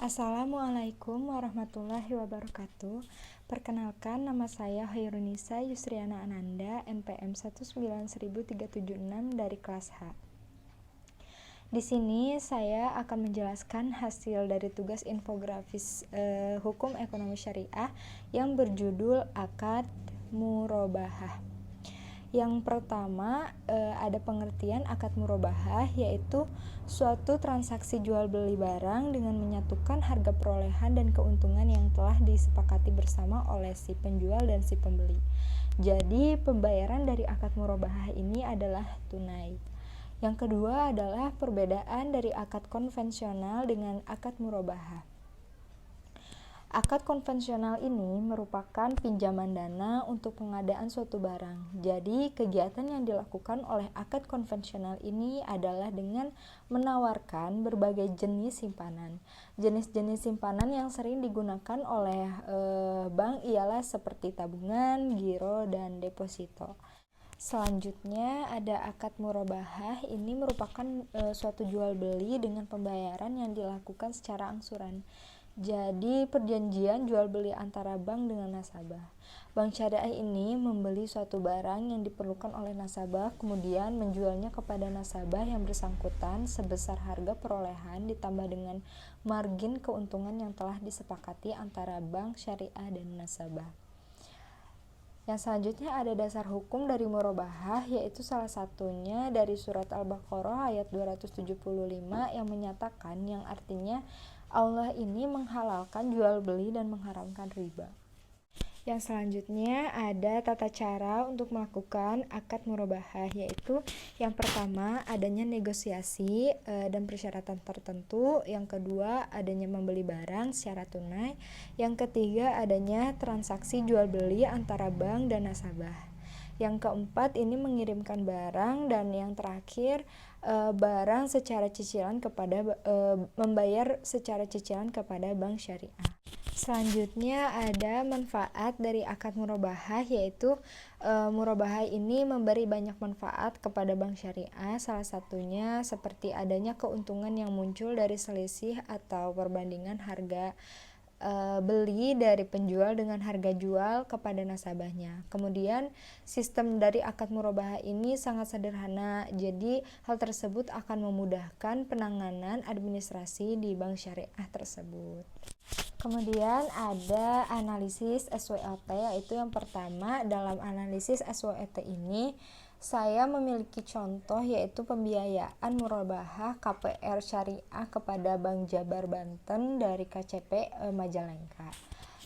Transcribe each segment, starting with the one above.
Assalamualaikum warahmatullahi wabarakatuh. Perkenalkan, nama saya Hairunisa Yusriana Ananda, NPM 1900376 dari kelas H. Di sini saya akan menjelaskan hasil dari tugas infografis Hukum Ekonomi Syariah yang berjudul Akad Murobahah. Yang pertama, ada pengertian akad murobahah, yaitu suatu transaksi jual beli barang dengan menyatukan harga perolehan dan keuntungan yang telah disepakati bersama oleh si penjual dan si pembeli. Jadi, pembayaran dari akad murobahah ini adalah tunai. Yang kedua adalah perbedaan dari akad konvensional dengan akad murobahah. Akad konvensional ini merupakan pinjaman dana untuk pengadaan suatu barang. Jadi, kegiatan yang dilakukan oleh akad konvensional ini adalah dengan menawarkan berbagai jenis simpanan. Jenis-jenis simpanan yang sering digunakan oleh bank ialah seperti tabungan, giro, dan deposito. Selanjutnya ada akad murobahah. Ini merupakan suatu jual beli dengan pembayaran yang dilakukan secara angsuran. Jadi perjanjian jual beli antara bank dengan nasabah. Bank syariah ini membeli suatu barang yang diperlukan oleh nasabah, kemudian menjualnya kepada nasabah yang bersangkutan sebesar harga perolehan ditambah dengan margin keuntungan yang telah disepakati antara bank syariah dan nasabah. Yang selanjutnya ada dasar hukum dari murobahah, yaitu salah satunya dari surat Al-Baqarah ayat 275 yang menyatakan, yang artinya Allah ini menghalalkan jual beli dan mengharamkan riba. Yang selanjutnya ada tata cara untuk melakukan akad murobahah, yaitu yang pertama adanya negosiasi dan persyaratan tertentu, yang kedua adanya membeli barang secara tunai, yang ketiga adanya transaksi jual beli antara bank dan nasabah, yang keempat ini mengirimkan barang, dan yang terakhir barang secara cicilan kepada membayar secara cicilan kepada bank syariah. Selanjutnya ada manfaat dari akad murobahah, yaitu murobahah ini memberi banyak manfaat kepada bank syariah. Salah satunya seperti adanya keuntungan yang muncul dari selisih atau perbandingan harga beli dari penjual dengan harga jual kepada nasabahnya. Kemudian sistem dari akad murobahah ini sangat sederhana, jadi hal tersebut akan memudahkan penanganan administrasi di bank syariah tersebut. Kemudian ada analisis SWOT, yaitu yang pertama dalam analisis SWOT ini saya memiliki contoh, yaitu pembiayaan murabahah KPR Syariah kepada Bank Jabar Banten dari KCP Majalengka.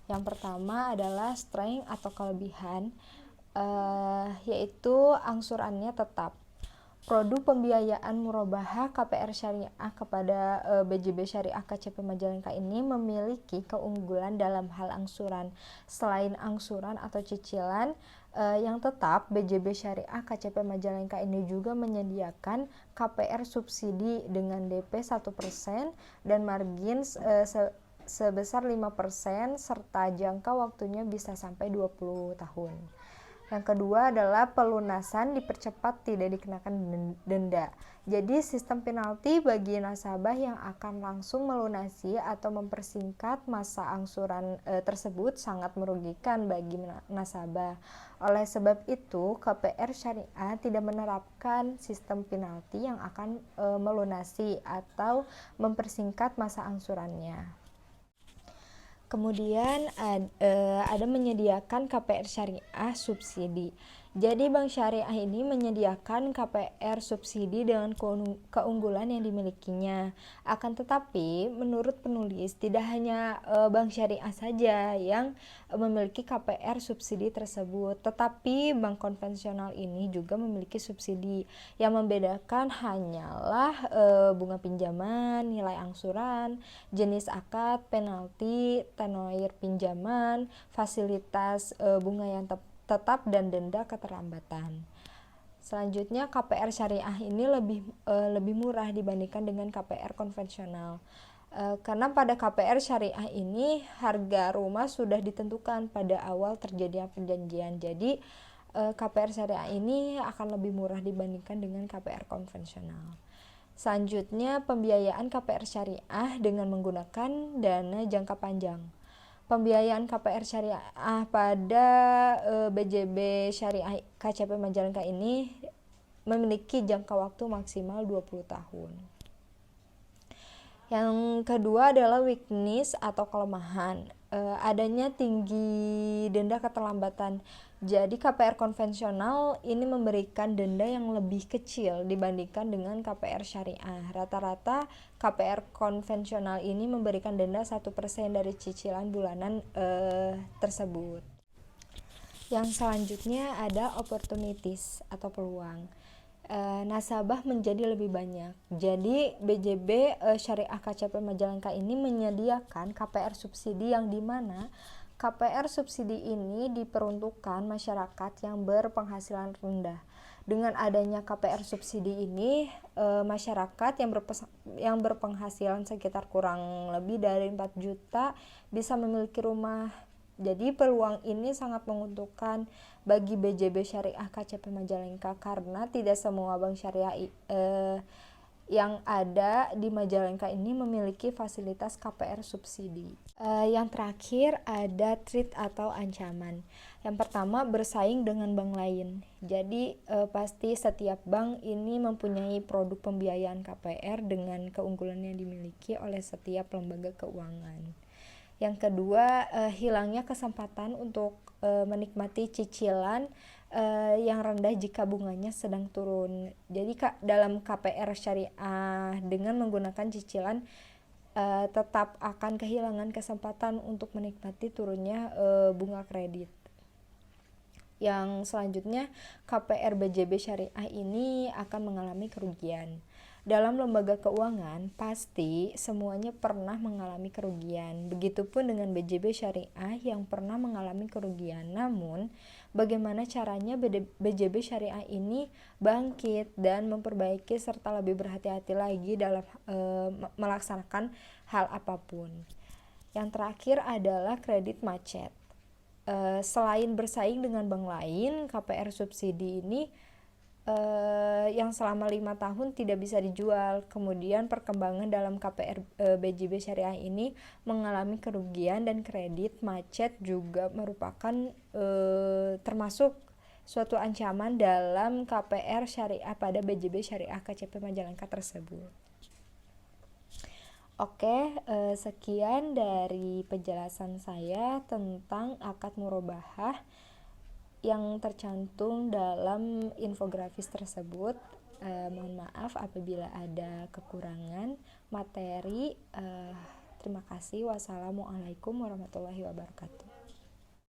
Yang pertama adalah strength atau kelebihan, yaitu angsurannya tetap. Produk pembiayaan murabahah KPR Syariah kepada BJB Syariah KCP Majalengka ini memiliki keunggulan dalam hal angsuran. Selain angsuran atau cicilan yang tetap, BJB Syariah KCP Majalengka ini juga menyediakan KPR subsidi dengan DP 1% dan margin sebesar 5% serta jangka waktunya bisa sampai 20 tahun. Yang kedua adalah pelunasan dipercepat, tidak dikenakan denda. Jadi sistem penalti bagi nasabah yang akan langsung melunasi atau mempersingkat masa angsuran tersebut sangat merugikan bagi nasabah. Oleh sebab itu, KPR Syariah tidak menerapkan sistem penalti yang akan melunasi atau mempersingkat masa angsurannya. Kemudian ada menyediakan KPR Syariah subsidi. Jadi bank syariah ini menyediakan KPR subsidi dengan keunggulan yang dimilikinya. Akan tetapi menurut penulis tidak hanya bank syariah saja yang memiliki KPR subsidi tersebut, tetapi bank konvensional ini juga memiliki subsidi. Yang membedakan hanyalah bunga pinjaman, nilai angsuran, jenis akad, penalti, tenor pinjaman, fasilitas bunga yang tetap dan denda keterlambatan. Selanjutnya KPR syariah ini lebih murah dibandingkan dengan KPR konvensional. Karena pada KPR syariah ini harga rumah sudah ditentukan pada awal terjadinya perjanjian. Jadi KPR syariah ini akan lebih murah dibandingkan dengan KPR konvensional. Selanjutnya, pembiayaan KPR syariah dengan menggunakan dana jangka panjang. Pembiayaan KPR syariah pada BJB Syariah KCP Majalengka ini memiliki jangka waktu maksimal 20 tahun. Yang kedua adalah weakness atau kelemahan, adanya tinggi denda keterlambatan. Jadi KPR konvensional ini memberikan denda yang lebih kecil dibandingkan dengan KPR syariah. Rata-rata KPR konvensional ini memberikan denda 1% dari cicilan bulanan tersebut. Yang selanjutnya ada opportunities atau peluang. Nasabah menjadi lebih banyak. Jadi BJB Syariah KCP Majalengka ini menyediakan KPR subsidi yang dimana KPR subsidi ini diperuntukkan masyarakat yang berpenghasilan rendah. Dengan adanya KPR subsidi ini, masyarakat yang berpenghasilan sekitar kurang lebih dari 4 juta bisa memiliki rumah. Jadi peluang ini sangat menguntungkan bagi BJB Syariah KCP Majalengka karena tidak semua bank syariah yang ada di Majalengka ini memiliki fasilitas KPR subsidi. Yang terakhir ada threat atau ancaman. Yang pertama, bersaing dengan bank lain. Jadi pasti setiap bank ini mempunyai produk pembiayaan KPR dengan keunggulan yang dimiliki oleh setiap lembaga keuangan. Yang kedua, hilangnya kesempatan untuk menikmati cicilan yang rendah jika bunganya sedang turun. Jadi dalam KPR syariah dengan menggunakan cicilan tetap akan kehilangan kesempatan untuk menikmati turunnya bunga kredit. Yang selanjutnya, KPR BJB syariah ini akan mengalami kerugian. Dalam lembaga keuangan, pasti semuanya pernah mengalami kerugian. Begitupun dengan BJB Syariah yang pernah mengalami kerugian. Namun, bagaimana caranya BJB Syariah ini bangkit dan memperbaiki serta lebih berhati-hati lagi dalam melaksanakan hal apapun. Yang terakhir adalah kredit macet. Selain bersaing dengan bank lain, KPR subsidi ini yang selama 5 tahun tidak bisa dijual. Kemudian perkembangan dalam KPR BJB Syariah ini mengalami kerugian dan kredit macet juga merupakan termasuk suatu ancaman dalam KPR Syariah pada BJB Syariah KCP Majalengka tersebut. Oke, sekian dari penjelasan saya tentang akad murabahah yang tercantum dalam infografis tersebut. Mohon maaf apabila ada kekurangan materi. Terima kasih. Wassalamualaikum warahmatullahi wabarakatuh.